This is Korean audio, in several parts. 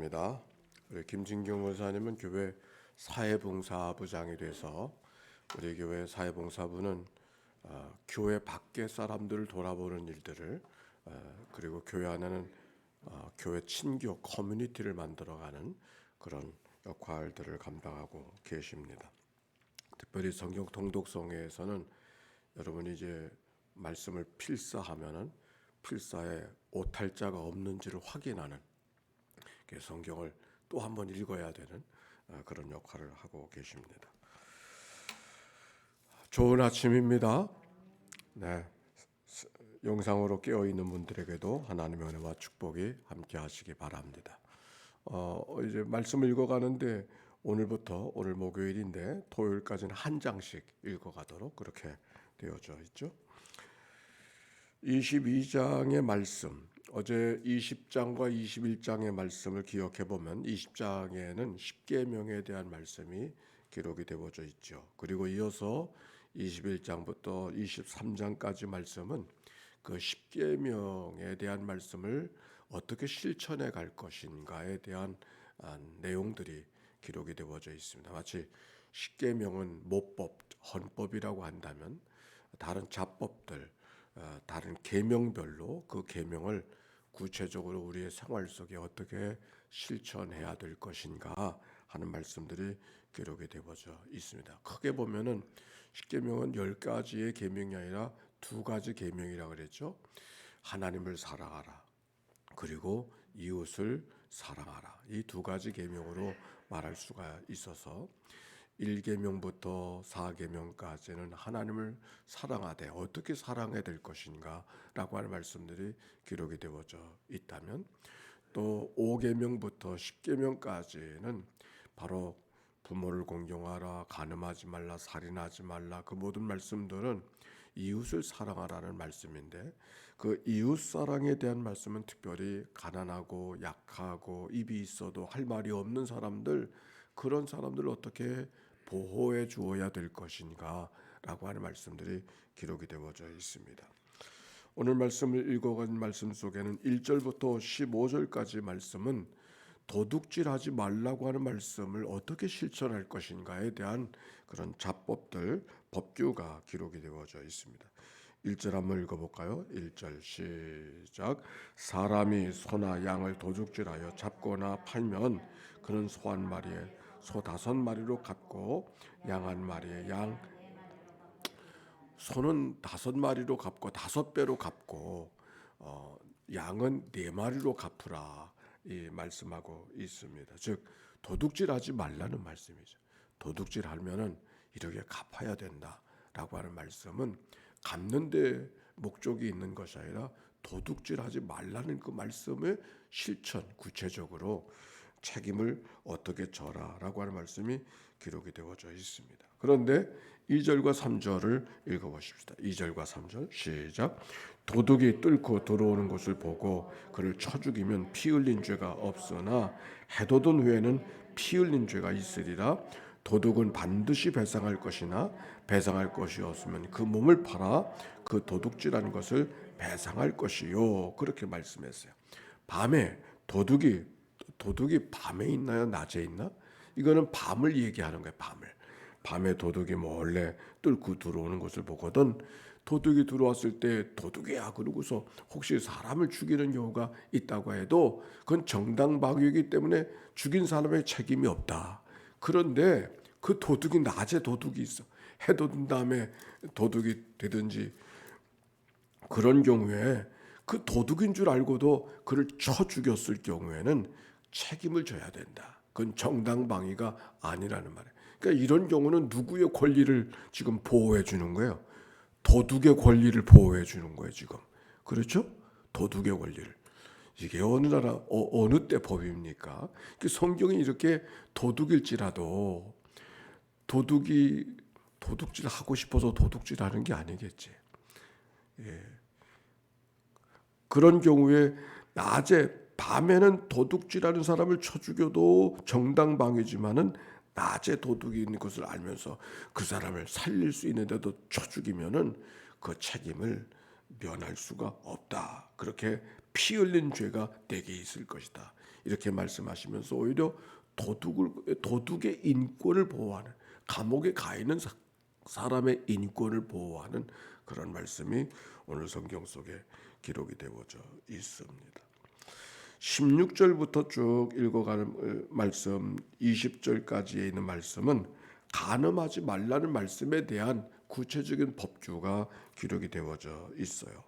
반갑습니다. 우리 김진경 목사님은 교회 사회봉사부장이 돼서 우리 교회 사회봉사부는 교회 밖의 사람들을 돌아보는 일들을 그리고 교회 안에는 교회 친교 커뮤니티를 만들어가는 그런 역할들을 감당하고 계십니다. 특별히 성경 통독성회에서는 여러분이 이제 말씀을 필사하면은 필사에 오탈자가 없는지를 확인하는 성경을 또 한 번 읽어야 되는 그런 역할을 하고 계십니다. 좋은 아침입니다. 네, 영상으로 깨어 있는 분들에게도 하나님의 은혜와 축복이 함께 하시기 바랍니다. 이제 말씀을 읽어가는데 오늘부터 오늘 목요일인데 토요일까지는 한 장씩 읽어가도록 그렇게 되어져 있죠. 22장의 말씀, 어제 20장과 21장의 말씀을 기억해 보면 20장에는 십계명에 대한 말씀이 기록이 되어져 있죠. 그리고 이어서 21장부터 23장까지 말씀은 그 십계명에 대한 말씀을 어떻게 실천해 갈 것인가에 대한 내용들이 기록이 되어져 있습니다. 마치 십계명은 모법, 헌법이라고 한다면 다른 자법들, 다른 계명별로 그 계명을 구체적으로 우리의 생활 속에 어떻게 실천해야 될 것인가 하는 말씀들이 기록이 되어져 있습니다. 크게 보면은 십계명은 10가지의 계명이 아니라 2가지 계명이라고 그랬죠. 하나님을 사랑하라. 그리고 이웃을 사랑하라. 이 2가지 계명으로 말할 수가 있어서 1계명부터 4계명까지는 하나님을 사랑하되 어떻게 사랑해야 될 것인가 라고 하는 말씀들이 기록이 되어져 있다면, 또 5계명부터 10계명까지는 바로 부모를 공경하라, 간음하지 말라, 살인하지 말라, 그 모든 말씀들은 이웃을 사랑하라는 말씀인데, 그 이웃 사랑에 대한 말씀은 특별히 가난하고 약하고 입이 있어도 할 말이 없는 사람들, 그런 사람들을 어떻게 보호해 주어야 될 것인가 라고 하는 말씀들이 기록이 되어져 있습니다. 오늘 말씀을 읽어간 말씀 속에는 1절부터 15절까지 말씀은 도둑질하지 말라고 하는 말씀을 어떻게 실천할 것인가에 대한 그런 자법들, 법규가 기록이 되어져 있습니다. 1절 한번 읽어볼까요? 1절 시작. 사람이 소나 양을 도둑질하여 잡거나 팔면 그는 소 한 마리에 소 5마리로 갚고 양 한 마리에 양, 소는 5마리로 갚고 5배로 갚고 양은 4마리로 갚으라, 이 말씀하고 있습니다. 즉 도둑질하지 말라는 말씀이죠. 도둑질하면은 이렇게 갚아야 된다라고 하는 말씀은 갚는 데 목적이 있는 것이 아니라 도둑질하지 말라는 그 말씀의 실천, 구체적으로 책임을 어떻게 져라라고 하는 말씀이 기록이 되어져 있습니다. 그런데 2절과 3절을 읽어보십시다. 2절과 3절 시작. 도둑이 뚫고 들어오는 것을 보고 그를 쳐 죽이면 피 흘린 죄가 없으나 해돋은 후에는 피 흘린 죄가 있으리라. 도둑은 반드시 배상할 것이나 배상할 것이 없으면 그 몸을 팔아 그 도둑질한 것을 배상할 것이요. 그렇게 말씀했어요. 밤에 도둑이 밤에 있나요? 낮에 있나? 이거는 밤을 얘기하는 거예요. 밤에 도둑이 몰래 뚫고 들어오는 것을 보거든 도둑이 들어왔을 때 도둑이야 그러고서 혹시 사람을 죽이는 경우가 있다고 해도 그건 정당방위이기 때문에 죽인 사람의 책임이 없다. 그런데 그 도둑이 낮에 도둑이 있어. 해 돋은 다음에 도둑이 되든지 그런 경우에 그 도둑인 줄 알고도 그를 쳐 죽였을 경우에는 책임을 져야 된다. 그건 정당방위가 아니라는 말이에요. 그러니까 이런 경우는 누구의 권리를 지금 보호해 주는 거예요? 도둑의 권리를 보호해 주는 거예요, 지금. 그렇죠? 도둑의 권리를. 이게 어느 나라 어느 때 법입니까? 성경이 이렇게 도둑일지라도 도둑이 도둑질 하고 싶어서 도둑질하는 게 아니겠지. 예. 그런 경우에 밤에는 도둑질하는 사람을 쳐 죽여도 정당방위지만은 낮에 도둑이 있는 것을 알면서 그 사람을 살릴 수 있는데도 쳐 죽이면은 그 책임을 면할 수가 없다. 그렇게 피 흘린 죄가 내게 있을 것이다. 이렇게 말씀하시면서 오히려 도둑의 인권을 보호하는, 감옥에 가 있는 사람의 인권을 보호하는 그런 말씀이 오늘 성경 속에 기록이 되어져 있습니다. 16절부터 쭉 읽어가는 말씀, 20절까지에 있는 말씀은 간음하지 말라는 말씀에 대한 구체적인 법규가 기록이 되어져 있어요.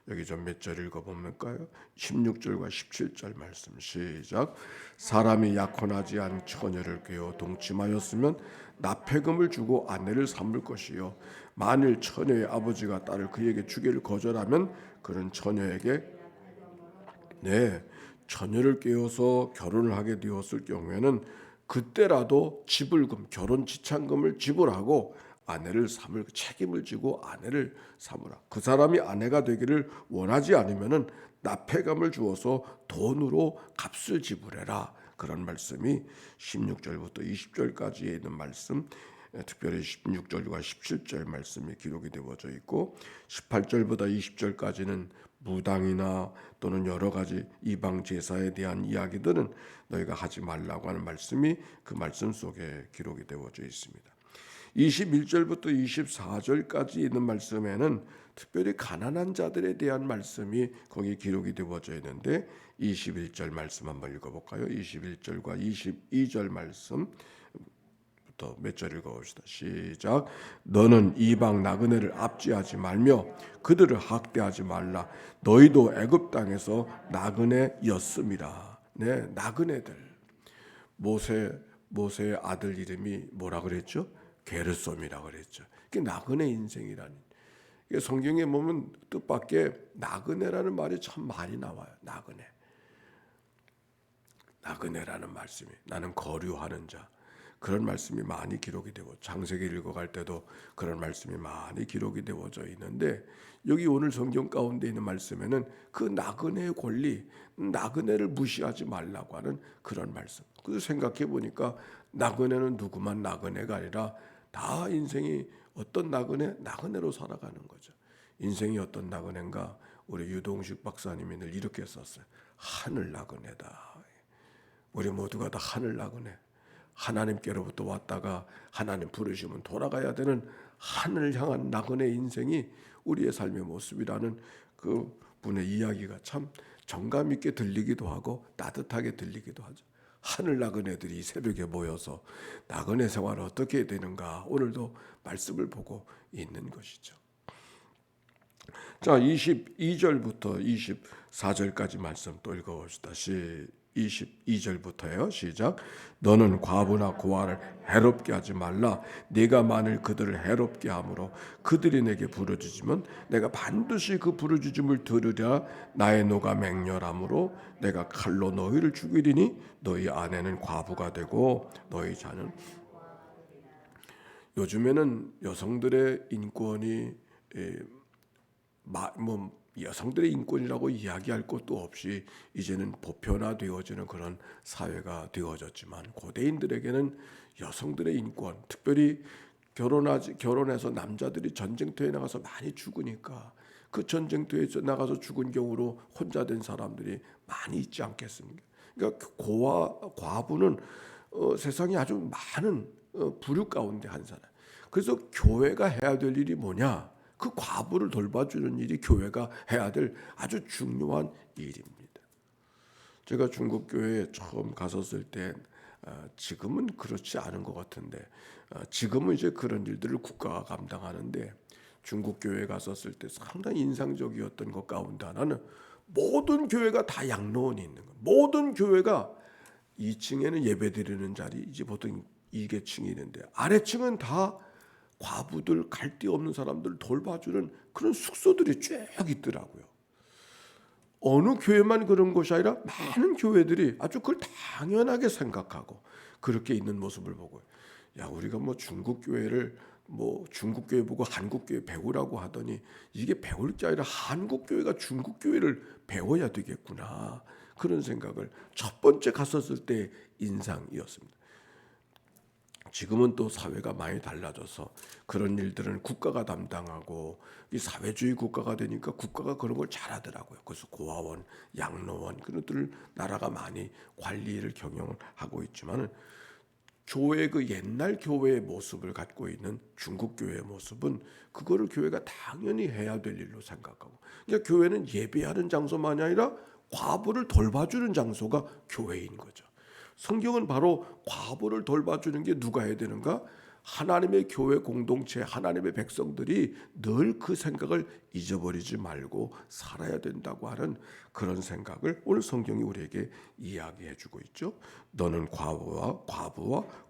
여기 좀 몇 절 읽어볼까요? 16절과 17절 말씀 시작. 사람이 약혼하지 않은 처녀를 꿰어 동침하였으면 납폐금을 주고 아내를 삼을 것이요, 만일 처녀의 아버지가 딸을 그에게 주기를 거절하면 그는 처녀에게 처녀를 꿰어서 결혼을 하게 되었을 경우에는 그때라도 지불금, 결혼 지참금을 지불하고 아내를 삼을 책임을 지고 아내를 삼으라. 그 사람이 아내가 되기를 원하지 않으면은 납폐금을 주어서 돈으로 값을 지불해라. 그런 말씀이 16절부터 20절까지에 있는 말씀, 특별히 16절과 17절 말씀이 기록이 되어져 있고, 18절부터 20절까지는 무당이나 또는 여러 가지 이방 제사에 대한 이야기들은 너희가 하지 말라고 하는 말씀이 그 말씀 속에 기록이 되어져 있습니다. 21절부터 24절까지 있는 말씀에는 특별히 가난한 자들에 대한 말씀이 거기 기록이 되어져 있는데, 21절 말씀 한번 읽어볼까요? 21절과 22절 말씀 몇 절 읽어봅시다. 시작. 너는 이방 나그네를 압제하지 말며 그들을 학대하지 말라. 너희도 애굽 땅에서 나그네였음이라. 네, 나그네들. 모세의 아들 이름이 뭐라 그랬죠? 게르솜이라 그랬죠. 그게 나그네 인생이라는. 성경에 보면 뜻밖의 나그네라는 말이 참 많이 나와요. 나그네라는 말씀이, 나는 거류하는 자, 그런 말씀이 많이 기록이 되고, 창세기 읽어갈 때도 그런 말씀이 많이 기록이 되어져 있는데, 여기 오늘 성경 가운데 있는 말씀에는 그 나그네의 권리, 나그네를 무시하지 말라고 하는 그런 말씀. 그래서 생각해 보니까 나그네는 누구만 나그네가 아니라 다 인생이 어떤 나그네로 살아가는 거죠. 인생이 어떤 나그네인가? 우리 유동식 박사님이 늘 이렇게 썼어요. 하늘 나그네다. 우리 모두가 다 하늘 나그네. 하나님께로부터 왔다가 하나님 부르시면 돌아가야 되는 하늘을 향한 나그네 인생이 우리의 삶의 모습이라는 그 분의 이야기가 참 정감 있게 들리기도 하고 따뜻하게 들리기도 하죠. 하늘 나그네들이 새벽에 모여서 나그네 생활을 어떻게 해야 되는가, 오늘도 말씀을 보고 있는 것이죠. 자, 22절부터 24절까지 말씀 또 읽어봅시다. 22절부터요. 시작. 너는 과부나 고아를 해롭게 하지 말라. 네가 만일 그들을 해롭게 함으로 그들이 내게 부르짖으면 내가 반드시 그 부르짖음을 들으랴. 나의 노가 맹렬함으로 내가 칼로 너희를 죽이리니 너희 아내는 과부가 되고 너희 자는. 요즘에는 여성들의 인권이 여성들의 인권이라고 이야기할 것도 없이 이제는 보편화되어지는 그런 사회가 되어졌지만, 고대인들에게는 여성들의 인권, 특별히 결혼해서 남자들이 전쟁터에 나가서 많이 죽으니까 그 전쟁터에 나가서 죽은 경우로 혼자 된 사람들이 많이 있지 않겠습니까? 그러니까 과부는 세상에 아주 많은 부류 가운데 한 사람. 그래서 교회가 해야 될 일이 뭐냐? 그 과부를 돌봐주는 일이 교회가 해야 될 아주 중요한 일입니다. 제가 중국 교회에 처음 갔었을 때, 지금은 그렇지 않은 것 같은데, 지금은 이제 그런 일들을 국가가 감당하는데, 중국 교회에 갔었을 때 상당히 인상적이었던 것 가운데 하나는 모든 교회가 다 양로원이 있는 거예요. 모든 교회가 2층에는 예배드리는 자리, 이제 보통 2계층이 있는데 아래층은 다 과부들, 갈 데 없는 사람들을 돌봐주는 그런 숙소들이 쭉 있더라고요. 어느 교회만 그런 것이 아니라 많은 교회들이 아주 그걸 당연하게 생각하고 그렇게 있는 모습을 보고, 야, 우리가 중국 교회를 중국 교회 보고 한국 교회 배우라고 하더니 이게 배울 게 아니라 한국 교회가 중국 교회를 배워야 되겠구나, 그런 생각을 첫 번째 갔었을 때 인상이었습니다. 지금은 또 사회가 많이 달라져서 그런 일들은 국가가 담당하고 이 사회주의 국가가 되니까 국가가 그런 걸 잘하더라고요. 그래서 고아원, 양로원 그런 것들을 나라가 많이 관리를 경영을 하고 있지만은 교회 그 옛날 교회의 모습을 갖고 있는 중국 교회의 모습은 그거를 교회가 당연히 해야 될 일로 생각하고, 그러니까 교회는 예배하는 장소만이 아니라 과부를 돌봐주는 장소가 교회인 거죠. 성경은 바로 과부를 돌봐주는 게 누가 해야 되는가? 하나님의 교회 공동체, 하나님의 백성들이 늘 그 생각을 잊어버리지 말고 살아야 된다고 하는 그런 생각을 오늘 성경이 우리에게 이야기해주고 있죠. 너는 과부와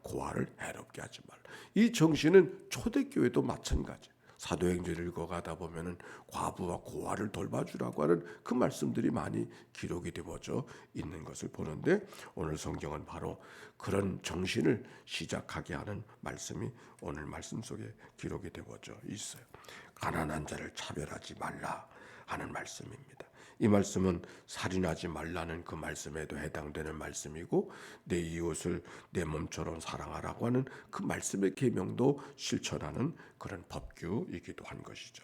고아를 해롭게 하지 말라. 이 정신은 초대교회도 마찬가지. 사도행전을 읽어가다 보면은 과부와 고아를 돌봐주라고 하는 그 말씀들이 많이 기록이 되어져 있는 것을 보는데, 오늘 성경은 바로 그런 정신을 시작하게 하는 말씀이 오늘 말씀 속에 기록이 되어져 있어요. 가난한 자를 차별하지 말라 하는 말씀입니다. 이 말씀은 살인하지 말라는 그 말씀에도 해당되는 말씀이고, 내 이웃을 내 몸처럼 사랑하라고 하는 그 말씀의 계명도 실천하는 그런 법규이기도 한 것이죠.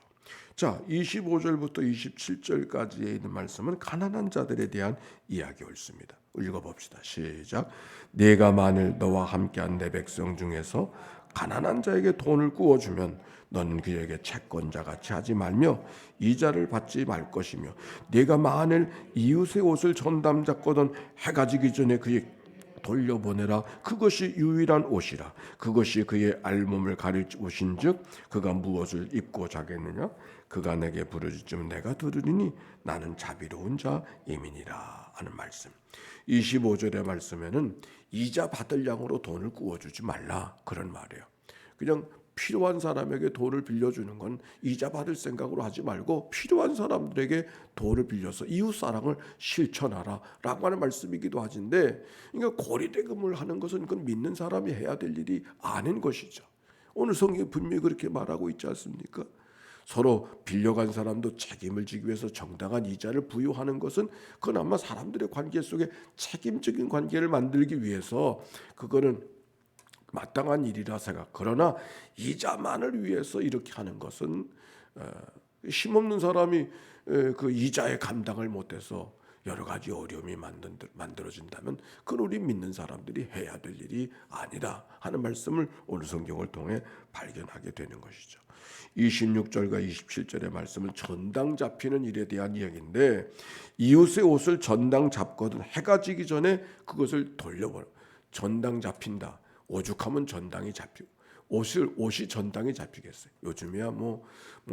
자, 25절부터 27절까지에 있는 말씀은 가난한 자들에 대한 이야기였습니다. 읽어봅시다. 시작. 내가 만일 너와 함께한 내 백성 중에서 가난한 자에게 돈을 구워주면 너는 그에게 채권자 같이 하지 말며 이자를 받지 말 것이며, 네가 만일 이웃의 옷을 전담 잡거든 해가 지기 전에 그에게 돌려보내라. 그것이 유일한 옷이라. 그것이 그의 알몸을 가릴 옷인즉 그가 무엇을 입고 자겠느냐? 그가 내게 부르짖으면 내가 들으리니 나는 자비로운 자임이니라 하는 말씀. 25절의 말씀에는 이자 받을 양으로 돈을 구워주지 말라 그런 말이에요. 그냥 필요한 사람에게 돈을 빌려주는 건 이자 받을 생각으로 하지 말고 필요한 사람들에게 돈을 빌려서 이웃 사랑을 실천하라 라고 하는 말씀이기도 하진데, 그러니까 고리대금을 하는 것은 그건 믿는 사람이 해야 될 일이 아닌 것이죠. 오늘 성경이 분명히 그렇게 말하고 있지 않습니까? 서로 빌려간 사람도 책임을 지기 위해서 정당한 이자를 부여하는 것은 그건 아마 사람들의 관계 속에 책임적인 관계를 만들기 위해서 그거는 마땅한 일이라 생각. 그러나 이자만을 위해서 이렇게 하는 것은 힘없는 사람이 그 이자의 감당을 못해서 여러 가지 어려움이 만들어진다면 그건 우리 믿는 사람들이 해야 될 일이 아니다 하는 말씀을 오늘 성경을 통해 발견하게 되는 것이죠. 26절과 27절의 말씀은 전당 잡히는 일에 대한 이야기인데, 이웃의 옷을 전당 잡거든 해가 지기 전에 그것을 돌려버려. 전당 잡힌다. 오죽하면 전당이 잡히고, 옷이 전당이 잡히겠어요. 요즘이야 뭐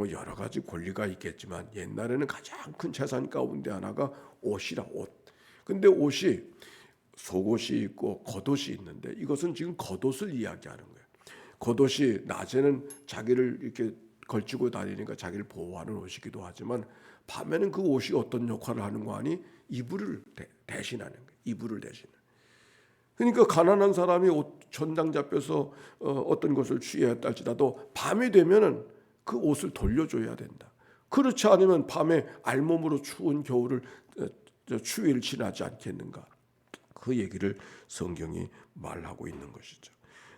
여러 가지 권리가 있겠지만 옛날에는 가장 큰 재산 가운데 하나가 옷이라, 옷. 근데 옷이 속옷이 있고 겉옷이 있는데 이것은 지금 겉옷을 이야기하는 거예요. 겉옷이 낮에는 자기를 이렇게 걸치고 다니니까 자기를 보호하는 옷이기도 하지만 밤에는 그 옷이 어떤 역할을 하는 거 아니? 이불을 대신하는 거예요. 이불을 대신하는. 그러니까 가난한 사람이 옷 전당 잡혀서 어떤 것을 취했다 할지라도 밤이 되면은 그 옷을 돌려줘야 된다. 그렇지 않으면 밤에 알몸으로 추운 겨울을 추위를 지나지 않겠는가? 그 얘기를 성경이 말하고 있는 것이죠.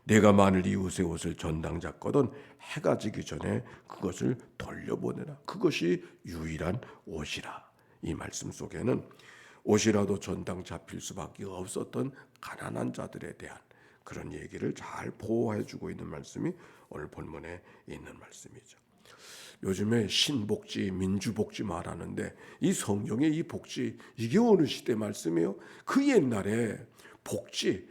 내가 만일 이웃의 옷을 전당 잡거든 해가 지기 전에 그것을 돌려보내라. 그것이 유일한 옷이라. 이 말씀 속에는 옷이라도 전당 잡힐 수밖에 없었던 가난한 자들에 대한 그런 얘기를 잘 보호해주고 있는 말씀이 오늘 본문에 있는 말씀이죠. 요즘에 신복지, 민주복지 말하는데 이 성경의 이 복지, 이게 어느 시대 말씀이에요? 그 옛날에 복지,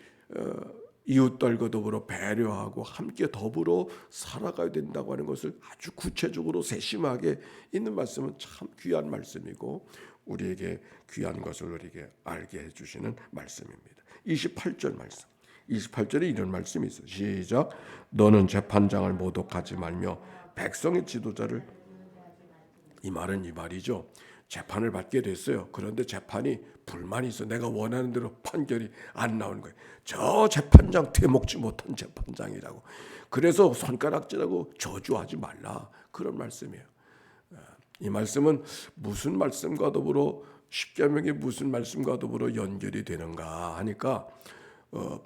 이웃들과 더불어 배려하고 함께 더불어 살아가야 된다고 하는 것을 아주 구체적으로 세심하게 있는 말씀은 참 귀한 말씀이고 우리에게 귀한 것을 우리에게 알게 해주시는 말씀입니다. 28절 말씀. 28절에 이런 말씀이 있어요. 시작. 너는 재판장을 모독하지 말며 백성의 지도자를. 이 말은 이 말이죠. 재판을 받게 됐어요. 그런데 재판이 불만이 있어. 내가 원하는 대로 판결이 안 나오는 거예요. 저 재판장 되먹지 못한 재판장이라고. 그래서 손가락질하고 저주하지 말라. 그런 말씀이에요. 이 말씀은 무슨 말씀과 더불어 십계명의 무슨 말씀과 더불어 연결이 되는가 하니까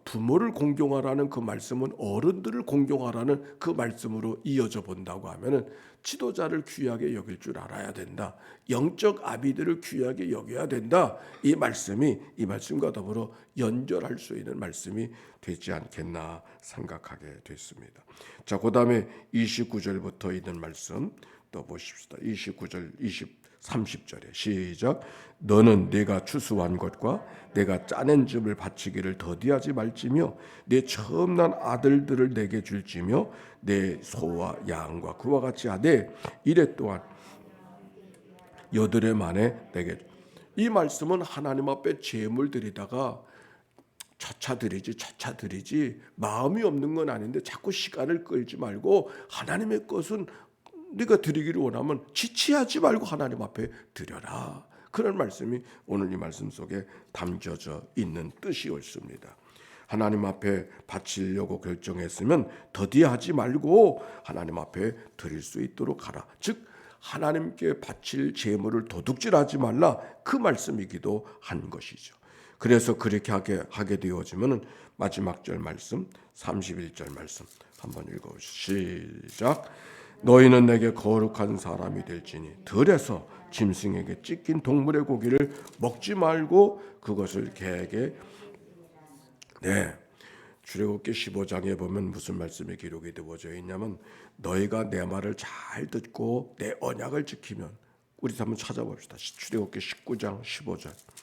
부모를 공경하라는 그 말씀은 어른들을 공경하라는 그 말씀으로 이어져 본다고 하면은 지도자를 귀하게 여길 줄 알아야 된다. 영적 아비들을 귀하게 여겨야 된다. 이 말씀이 이 말씀과 더불어 연결할 수 있는 말씀이 되지 않겠나 생각하게 됐습니다. 자, 그다음에 29절부터 있는 말씀 또 보십시다. 29절, 30절에 시작. 너는 내가 추수한 것과 내가 짜낸 즙을 바치기를 더디하지 말지며 내 처음 난 아들들을 내게 줄지며 내 소와 양과 그와 같이 하되 이래 또한 여드레 만에 내게. 이 말씀은 하나님 앞에 제물 드리다가 차차 드리지 마음이 없는 건 아닌데 자꾸 시간을 끌지 말고 하나님의 것은 네가 드리기를 원하면 지체하지 말고 하나님 앞에 드려라. 그런 말씀이 오늘 이 말씀 속에 담겨져 있는 뜻이 옳습니다. 하나님 앞에 바치려고 결정했으면 더디하지 말고 하나님 앞에 드릴 수 있도록 하라. 즉 하나님께 바칠 제물을 도둑질하지 말라. 그 말씀이기도 한 것이죠. 그래서 그렇게 하게 되어지면 마지막 절 말씀 31절 말씀 한번 읽어보시죠. 시작. 너희는 내게 거룩한 사람이 될지니 들에서 짐승에게 찢긴 동물의 고기를 먹지 말고 그것을 개에게. 출애굽기 15장에 보면 무슨 말씀이 기록이 되어져 있냐면 너희가 내 말을 잘 듣고 내 언약을 지키면, 우리 한번 찾아봅시다. 출애굽기 19장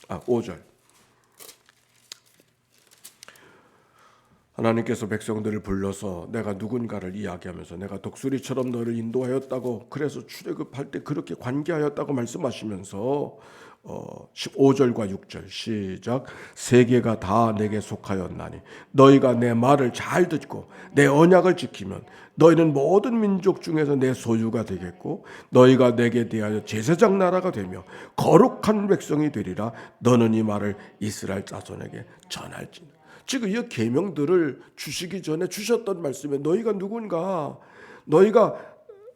5절. 하나님께서 백성들을 불러서 내가 누군가를 이야기하면서 내가 독수리처럼 너를 인도하였다고, 그래서 출애굽할 때 그렇게 관계하였다고 말씀하시면서 15절과 6절 시작. 세계가 다 내게 속하였나니 너희가 내 말을 잘 듣고 내 언약을 지키면 너희는 모든 민족 중에서 내 소유가 되겠고 너희가 내게 대하여 제사장 나라가 되며 거룩한 백성이 되리라. 너는 이 말을 이스라엘 자손에게 전할지니. 지금 이 계명들을 주시기 전에 주셨던 말씀에 너희가 누군가, 너희가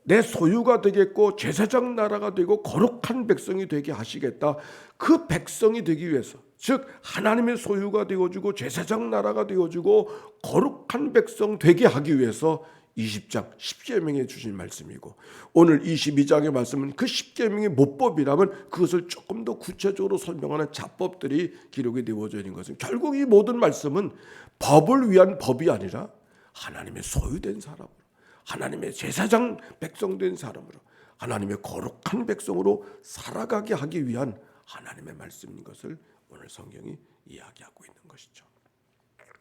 내 소유가 되겠고 제사장 나라가 되고 거룩한 백성이 되게 하시겠다. 그 백성이 되기 위해서, 즉 하나님의 소유가 되어주고 제사장 나라가 되어주고 거룩한 백성 되게 하기 위해서 20장 10계명에 주신 말씀이고, 오늘 22장의 말씀은 그 10계명의 모법이라면 그것을 조금 더 구체적으로 설명하는 자법들이 기록이 되어져 있는 것은, 결국 이 모든 말씀은 법을 위한 법이 아니라 하나님의 소유된 사람으로, 하나님의 제사장 백성 된 사람으로, 하나님의 거룩한 백성으로 살아가게 하기 위한 하나님의 말씀인 것을 오늘 성경이 이야기하고 있는 것이죠.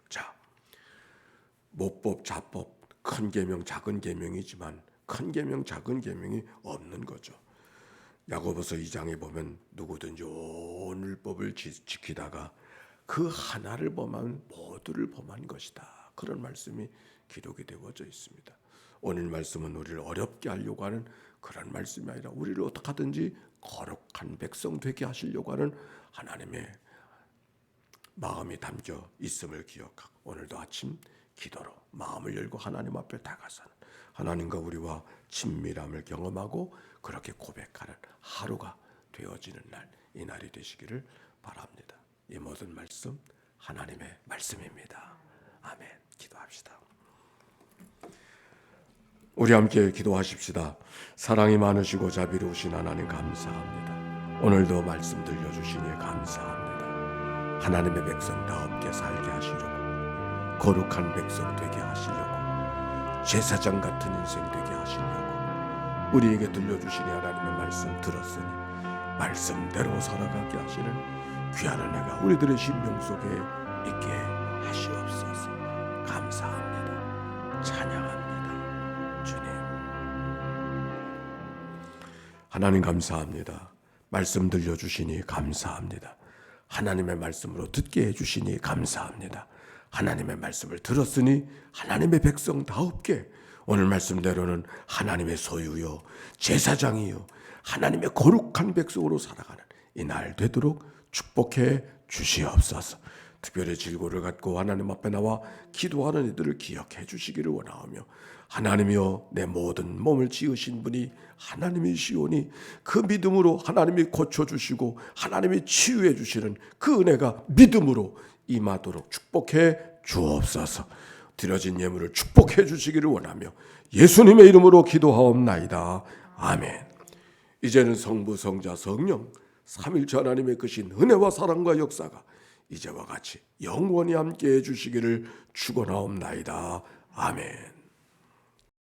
자, 모법, 자법, 큰 계명, 작은 계명이지만 큰 계명, 작은 계명이 없는 거죠. 야고보서 2장에 보면 누구든지 온 율법을 지키다가 그 하나를 범하면 모두를 범한 것이다. 그런 말씀이 기록이 되어져 있습니다. 오늘 말씀은 우리를 어렵게 하려고 하는 그런 말씀이 아니라 우리를 어떻게 하든지 거룩한 백성 되게 하시려고 하는 하나님의 마음이 담겨 있음을 기억하고, 오늘도 아침 기도로 마음을 열고 하나님 앞에 다가서는, 하나님과 우리와 친밀함을 경험하고 그렇게 고백하는 하루가 되어지는 날, 이 날이 되시기를 바랍니다. 이 모든 말씀 하나님의 말씀입니다. 아멘. 기도합시다. 우리 함께 기도하십시다. 사랑이 많으시고 자비로우신 하나님 감사합니다. 오늘도 말씀 들려주시니 감사합니다. 하나님의 백성다웁게 살게 하시려고, 거룩한 백성 되게 하시려고, 제사장 같은 인생 되게 하시려고 우리에게 들려주시니 하나님의 말씀 들었으니 말씀대로 살아가게 하시는 귀한 은혜가 우리들의 심령 속에 있게 하시옵소서. 감사합니다. 찬양합니다. 주님, 하나님 감사합니다. 말씀 들려주시니 감사합니다. 하나님의 말씀으로 듣게 해주시니 감사합니다. 하나님의 말씀을 들었으니 하나님의 백성다웁게 오늘 말씀대로는 하나님의 소유요, 제사장이요, 하나님의 거룩한 백성으로 살아가는 이 날 되도록 축복해 주시옵소서. 특별히 질고를 갖고 하나님 앞에 나와 기도하는 이들을 기억해 주시기를 원하오며, 하나님이여 내 모든 몸을 지으신 분이 하나님이시오니 그 믿음으로 하나님이 고쳐주시고 하나님이 치유해 주시는 그 은혜가 믿음으로 임하도록 축복해 주옵소서. 드려진 예물을 축복해 주시기를 원하며 예수님의 이름으로 기도하옵나이다. 아멘. 이제는 성부, 성자, 성령 삼일체 하나님의 크신 은혜와 사랑과 역사가 이제와 같이 영원히 함께해 주시기를 축원하옵나이다. 아멘.